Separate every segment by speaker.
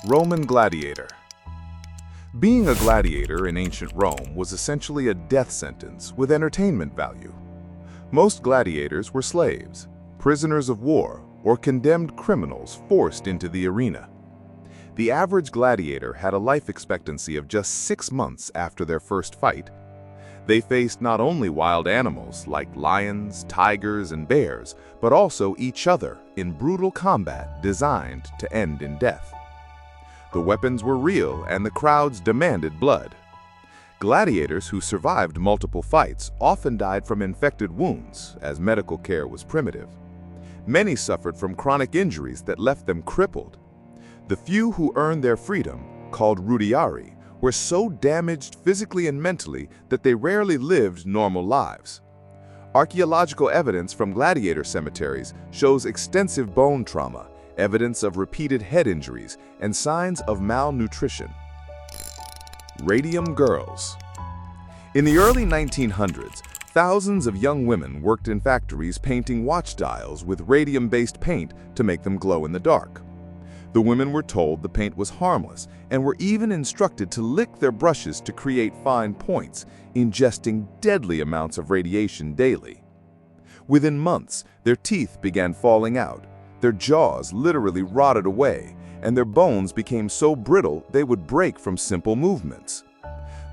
Speaker 1: Roman gladiator. Being a gladiator in ancient Rome was essentially a death sentence with entertainment value. Most gladiators were slaves, prisoners of war, or condemned criminals forced into the arena. The average gladiator had a life expectancy of just 6 months after their first fight. They faced not only wild animals like lions, tigers, and bears, but also each other in brutal combat designed to end in death. The weapons were real and the crowds demanded blood. Gladiators who survived multiple fights often died from infected wounds, as medical care was primitive. Many suffered from chronic injuries that left them crippled. The few who earned their freedom, called rudiari, were so damaged physically and mentally that they rarely lived normal lives. Archaeological evidence from gladiator cemeteries shows extensive bone trauma, evidence of repeated head injuries, and signs of malnutrition. Radium girls. In the early 1900s, thousands of young women worked in factories painting watch dials with radium-based paint to make them glow in the dark. The women were told the paint was harmless and were even instructed to lick their brushes to create fine points, ingesting deadly amounts of radiation daily. Within months, their teeth began falling out, their jaws literally rotted away, and their bones became so brittle they would break from simple movements.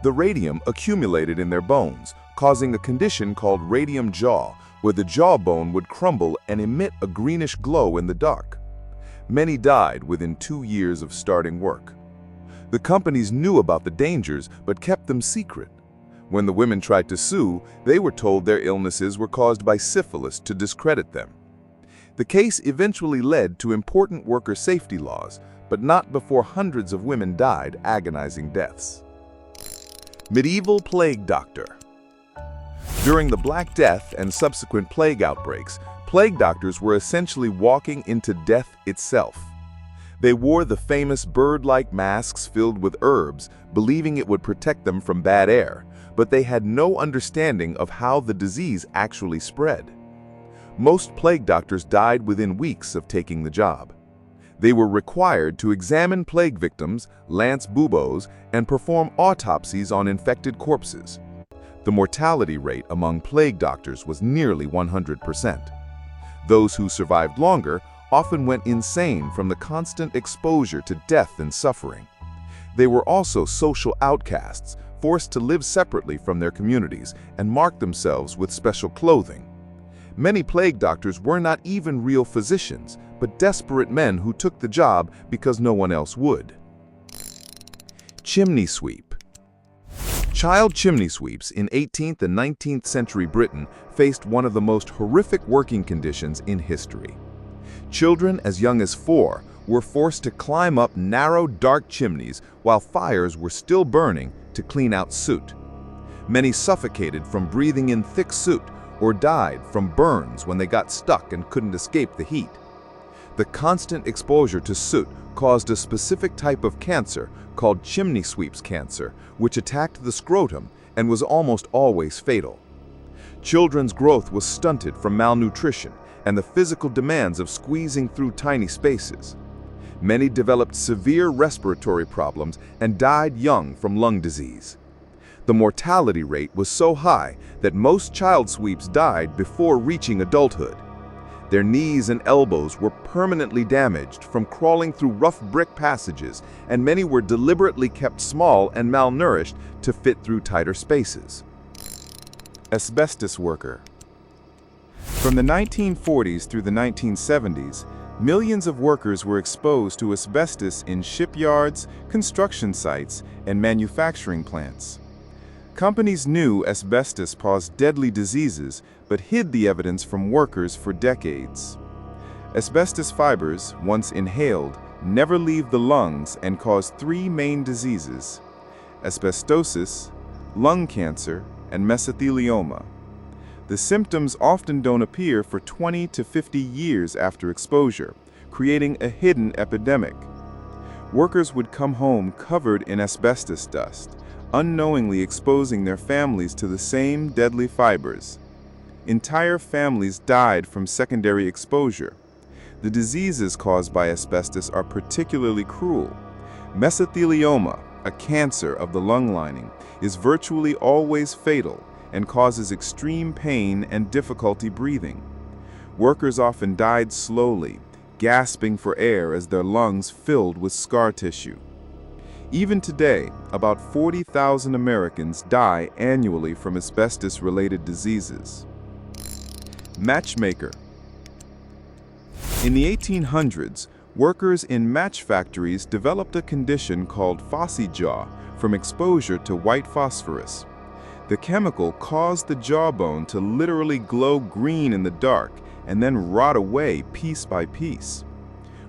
Speaker 1: The radium accumulated in their bones, causing a condition called radium jaw, where the jawbone would crumble and emit a greenish glow in the dark. Many died within 2 years of starting work. The companies knew about the dangers but kept them secret. When the women tried to sue, they were told their illnesses were caused by syphilis to discredit them. The case eventually led to important worker safety laws, but not before hundreds of women died agonizing deaths. Medieval plague doctor. During the Black Death and subsequent plague outbreaks, plague doctors were essentially walking into death itself. They wore the famous bird-like masks filled with herbs, believing it would protect them from bad air, but they had no understanding of how the disease actually spread. Most plague doctors died within weeks of taking the job. They were required to examine plague victims, lance buboes, and perform autopsies on infected corpses. The mortality rate among plague doctors was nearly 100%. Those who survived longer often went insane from the constant exposure to death and suffering. They were also social outcasts, forced to live separately from their communities and mark themselves with special clothing. Many plague doctors were not even real physicians, but desperate men who took the job because no one else would. Chimney sweep. Child chimney sweeps in 18th and 19th century Britain faced one of the most horrific working conditions in history. Children as young as 4 were forced to climb up narrow, dark chimneys while fires were still burning to clean out soot. Many suffocated from breathing in thick soot or died from burns when they got stuck and couldn't escape the heat. The constant exposure to soot caused a specific type of cancer called chimney sweeps cancer, which attacked the scrotum and was almost always fatal. Children's growth was stunted from malnutrition and the physical demands of squeezing through tiny spaces. Many developed severe respiratory problems and died young from lung disease. The mortality rate was so high that most child sweeps died before reaching adulthood. Their knees and elbows were permanently damaged from crawling through rough brick passages, and many were deliberately kept small and malnourished to fit through tighter spaces. Asbestos worker. From the 1940s through the 1970s, millions of workers were exposed to asbestos in shipyards, construction sites, and manufacturing plants. Companies knew asbestos caused deadly diseases, but hid the evidence from workers for decades. Asbestos fibers, once inhaled, never leave the lungs and cause 3 main diseases: asbestosis, lung cancer, and mesothelioma. The symptoms often don't appear for 20 to 50 years after exposure, creating a hidden epidemic. Workers would come home covered in asbestos dust, unknowingly exposing their families to the same deadly fibers. Entire families died from secondary exposure. The diseases caused by asbestos are particularly cruel.
Speaker 2: Mesothelioma, a cancer of the lung lining, is virtually always fatal and causes extreme pain and difficulty breathing. Workers often died slowly, gasping for air as their lungs filled with scar tissue. Even today, about 40,000 Americans die annually from asbestos-related diseases. Matchmaker. In the 1800s, workers in match factories developed a condition called phossy jaw from exposure to white phosphorus. The chemical caused the jawbone to literally glow green in the dark and then rot away piece by piece.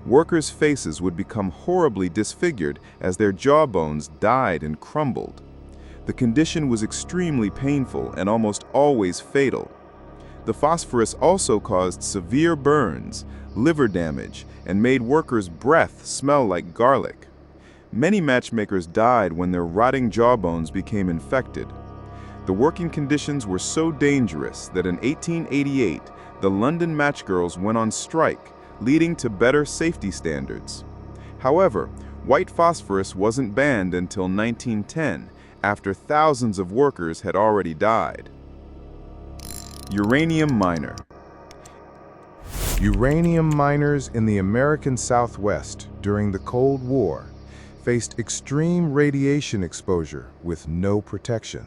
Speaker 2: Workers' faces would become horribly disfigured as their jawbones died and crumbled. The condition was extremely painful and almost always fatal. The phosphorus also caused severe burns, liver damage, and made workers' breath smell like garlic. Many matchmakers died when their rotting jawbones became infected. The working conditions were so dangerous that in 1888, the London matchgirls went on strike, leading to better safety standards. However, white phosphorus wasn't banned until 1910, after thousands of workers had already died. Uranium miner.
Speaker 1: Uranium miners in the American Southwest during the Cold War faced extreme radiation exposure with no protection.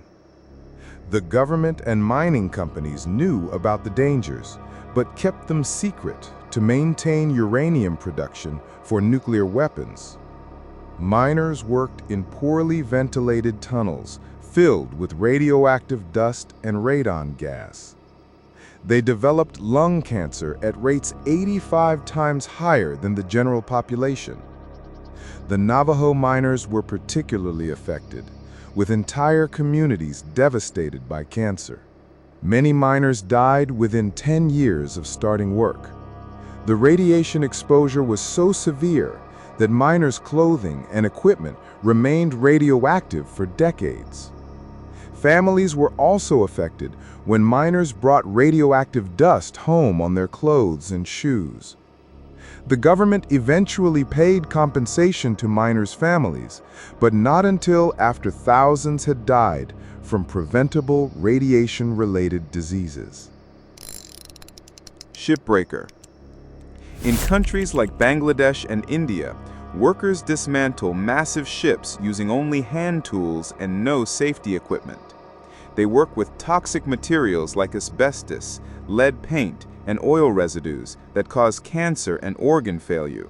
Speaker 1: The government and mining companies knew about the dangers, but kept them secret to maintain uranium production for nuclear weapons. Miners worked in poorly ventilated tunnels filled with radioactive dust and radon gas. They developed lung cancer at rates 85 times higher than the general population. The Navajo miners were particularly affected, with entire communities devastated by cancer. Many miners died within 10 years of starting work. The radiation exposure was so severe that miners' clothing and equipment remained radioactive for decades. Families were also affected when miners brought radioactive dust home on their clothes and shoes. The government eventually paid compensation to miners' families, but not until after thousands had died from preventable radiation-related diseases.
Speaker 2: Shipbreaker. In countries like Bangladesh and India, workers dismantle massive ships using only hand tools and no safety equipment. They work with toxic materials like asbestos, lead paint, and oil residues that cause cancer and organ failure.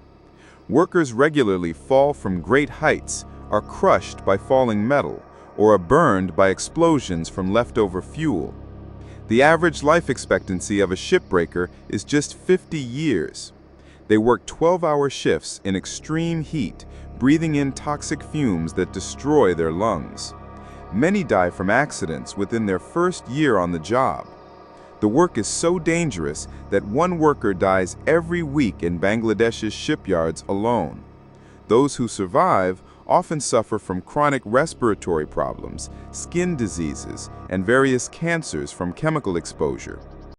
Speaker 2: Workers regularly fall from great heights, are crushed by falling metal, or are burned by explosions from leftover fuel. The average life expectancy of a shipbreaker is just 50 years. They work 12-hour shifts in extreme heat, breathing in toxic fumes that destroy their lungs. Many die from accidents within their first year on the job. The work is so dangerous that one worker dies every week in Bangladesh's shipyards alone. Those who survive often suffer from chronic respiratory problems, skin diseases, and various cancers from chemical exposure.